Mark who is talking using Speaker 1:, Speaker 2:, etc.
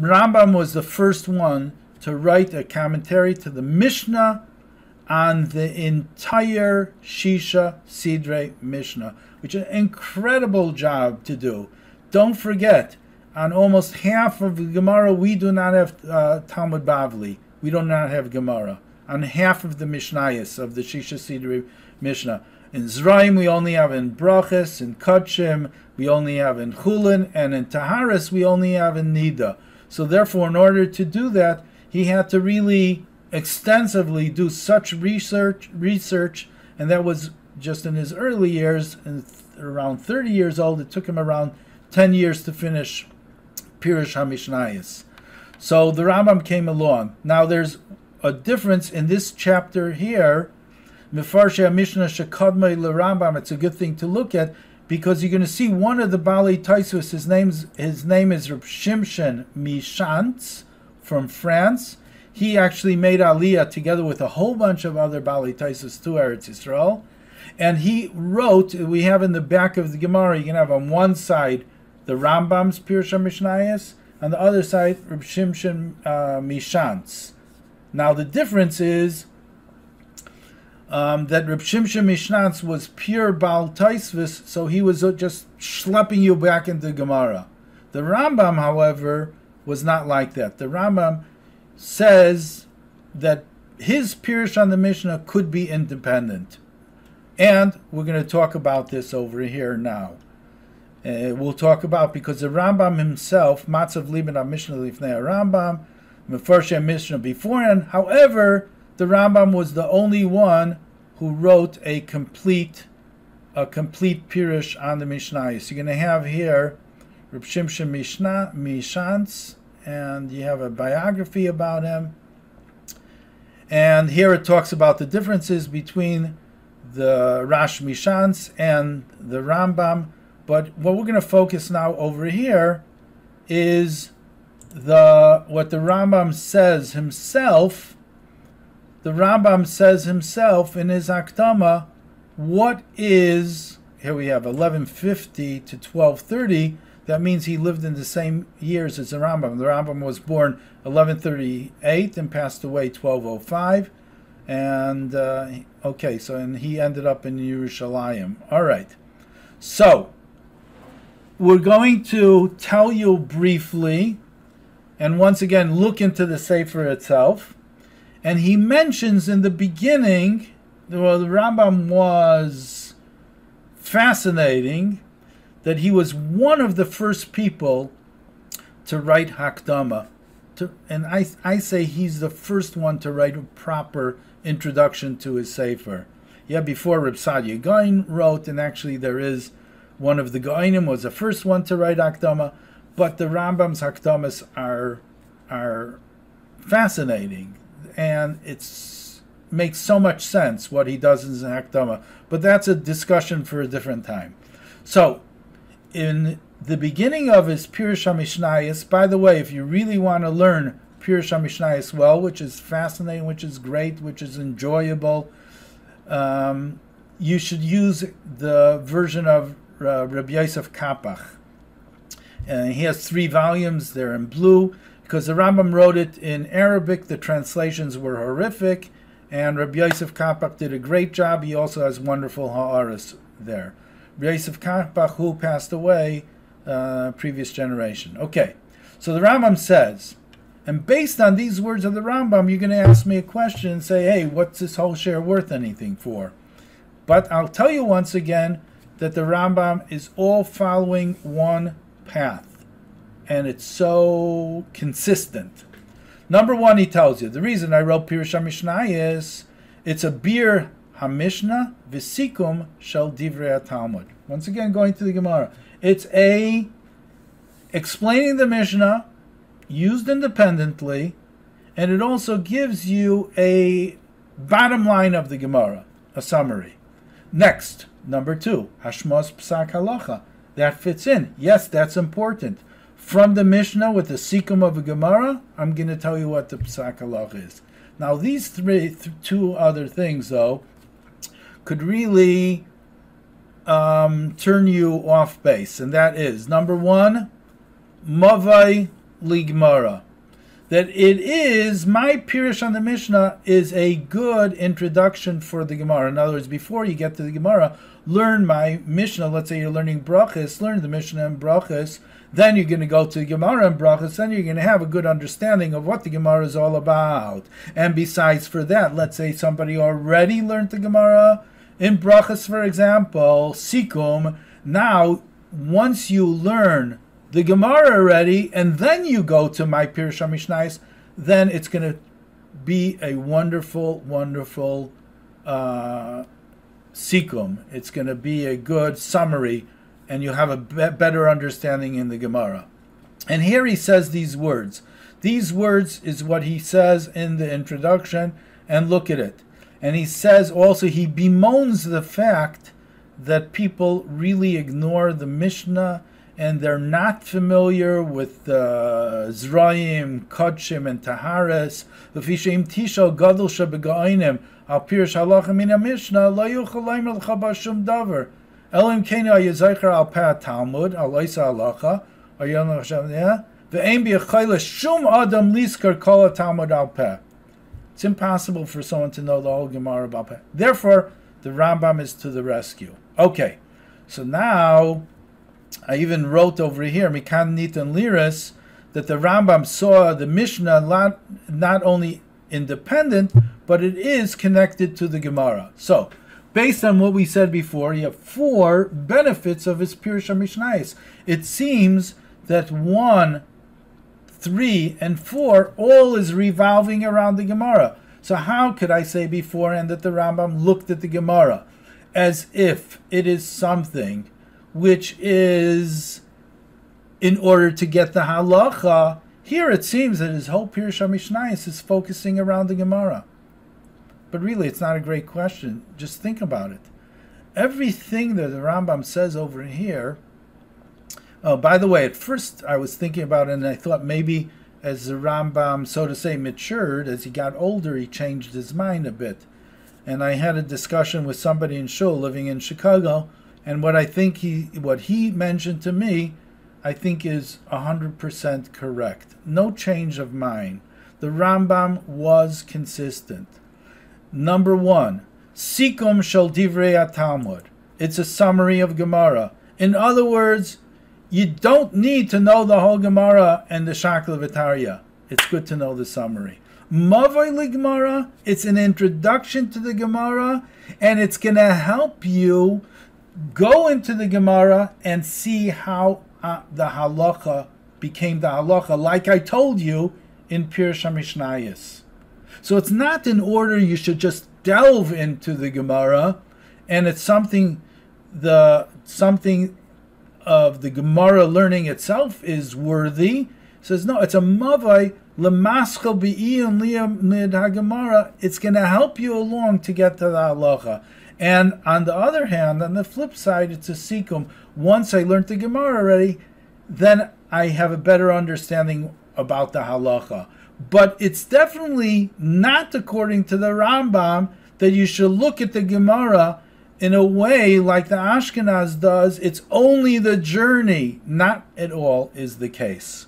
Speaker 1: Rambam was the first one to write a commentary to the Mishnah on the entire Shisha Sidrei Mishnah, which is an incredible job to do. Don't forget, on almost half of the Gemara, we do not have Talmud Bavli. We do not have Gemara. On half of the Mishnayos of the Shisha Sidrei Mishnah. In Zraim, we only have in Brachas, in Kachim, we only have in Chulin, and in Taharis, we only have in Nida. So therefore, in order to do that, he had to really extensively do such research, and that was just in his early years, around 30 years old. It took him around 10 years to finish Pirush HaMishnayos. So the Rambam came along. Now there's a difference in this chapter here. Mefarshei HaMishnah Shekadmei LeRambam. It's a good thing to look at, because you're going to see one of the Balei Tosfos, his name is Reb Shimshon Mishantz from France. He actually made Aliyah together with a whole bunch of other Balei Tosfos to Eretz Yisrael. And he wrote, we have in the back of the Gemara, you can have on one side the Rambam's Pirush HaMishnayos, on the other side Reb Shimshon Mishantz. Now the difference is that Reb Shimshon Mishantz was pure Baal Tosfos, so he was just schlepping you back into Gemara. The Rambam, however, was not like that. The Rambam says that his Pirush on the Mishnah could be independent. And we're going to talk about this over here now. We'll talk about, because the Rambam himself, Matzav Liban HaMishnah Lifnei Rambam, Mefarshei HaMishnah beforehand. However, the Rambam was the only one who wrote a complete Pirush on the Mishnah. So you're going to have here Reb Shimshon Mishantz, and you have a biography about him. And here it talks about the differences between the Rash Mishantz and the Rambam. But what we're going to focus now over here is what the Rambam says himself. The Rambam says himself in his Akdama, what is, here we have 1150 to 1230, that means he lived in the same years as the Rambam. The Rambam was born 1138 and passed away 1205. And, and he ended up in Yerushalayim. All right. So, we're going to tell you briefly, and once again, look into the Sefer itself. And he mentions in the beginning, well, the Rambam was fascinating, that he was one of the first people to write Hakdama. And I say he's the first one to write a proper introduction to his Sefer. Yeah, before Reb Sadia Gaon wrote, and actually there is one of the Gaonim was the first one to write Hakdama, but the Rambam's Hakdamas are fascinating, and it makes so much sense what he does in his Hakdama. But that's a discussion for a different time. So, in the beginning of his Pirush HaMishnayos, by the way, if you really want to learn Pirush HaMishnayos well, which is fascinating, which is great, which is enjoyable, you should use the version of Rabbi Yosef Kapach. And he has 3 volumes. They're in blue, because the Rambam wrote it in Arabic. The translations were horrific, and Rabbi Yosef Kapach did a great job. He also has wonderful ha'aris there. Rabbi Yosef Kapach, who passed away previous generation. Okay, so the Rambam says, and based on these words of the Rambam, you're going to ask me a question and say, hey, what's this whole share worth anything for? But I'll tell you once again that the Rambam is all following one path, and it's so consistent. Number one, he tells you, the reason I wrote Pirush HaMishnah is, it's a bir HaMishnah v'sikum shel divrei Talmud. Once again, going to the Gemara. It's a explaining the Mishnah, used independently, and it also gives you a bottom line of the Gemara, a summary. Next, number 2, Hashmos Psak Halacha. That fits in. Yes, that's important. From the Mishnah with the Sikum of a Gemara, I'm going to tell you what the Psak Halacha is. Now, these 2 other things, though, could really turn you off base. And that is, number 1, Mavai ligmara. That it is, my Pirush on the Mishnah is a good introduction for the Gemara. In other words, before you get to the Gemara, learn my Mishnah. Let's say you're learning Brachas, learn the Mishnah and Brachas. Then you're going to go to the Gemara and Brachas. Then you're going to have a good understanding of what the Gemara is all about. And besides for that, let's say somebody already learned the Gemara in Brachas, for example, Sikum. Now, once you learn the Gemara already, and then you go to my Pirush HaMishnayos, then it's going to be a wonderful, wonderful sikum. It's going to be a good summary, and you have a better understanding in the Gemara. And here he says these words. These words is what he says in the introduction, and look at it. And he says also, he bemoans the fact that people really ignore the Mishnah, and they're not familiar with Zrayim, Kodshim, and Taharas. V'fishem tishal gadol shebegainim al pirush halacha min Mishnah lo yuchal leimer l'cha b'shum davar elim keinu hayizaycher al peh Talmud al oisa halacha or yon l'chashem ve'ein b'yachayla shum adam liskar kol Talmud al peh. It's impossible for someone to know the whole Gemara about peh. Therefore, the Rambam is to the rescue. Okay, so now I even wrote over here, Mikan Nitan Liris, that the Rambam saw the Mishnah not only independent, but it is connected to the Gemara. So, based on what we said before, you have 4 benefits of his Pirush HaMishnayos. It seems that 1, 3, and 4 all is revolving around the Gemara. So how could I say beforehand that the Rambam looked at the Gemara as if it is something which is in order to get the halacha? Here it seems that his whole Pirush HaMishnayos is focusing around the Gemara. But really, it's not a great question. Just think about it. Everything that the Rambam says over here... Oh, by the way, at first I was thinking about it, and I thought maybe as the Rambam, so to say, matured, as he got older, he changed his mind a bit. And I had a discussion with somebody in Shul living in Chicago, and what he mentioned to me, I think is 100% correct. No change of mind. The Rambam was consistent. Number 1, Sikum Shel Divrei Talmud. It's a summary of Gemara. In other words, you don't need to know the whole Gemara and the Shakla V'Tarya. It's good to know the summary. Mavoi L'Gemara, it's an introduction to the Gemara, and it's going to help you go into the Gemara and see how the halacha became the halacha, like I told you in Pirush HaMishnayos. So it's not in order you should just delve into the Gemara, and it's something of the Gemara learning itself is worthy. It says no, it's a mavai lemaschel be'iyun liyamid haGemara. It's going to help you along to get to the halacha. And on the other hand, on the flip side, it's a sikum. Once I learned the Gemara already, then I have a better understanding about the halacha. But it's definitely not according to the Rambam that you should look at the Gemara in a way like the Ashkenaz does. It's only the journey. Not at all is the case.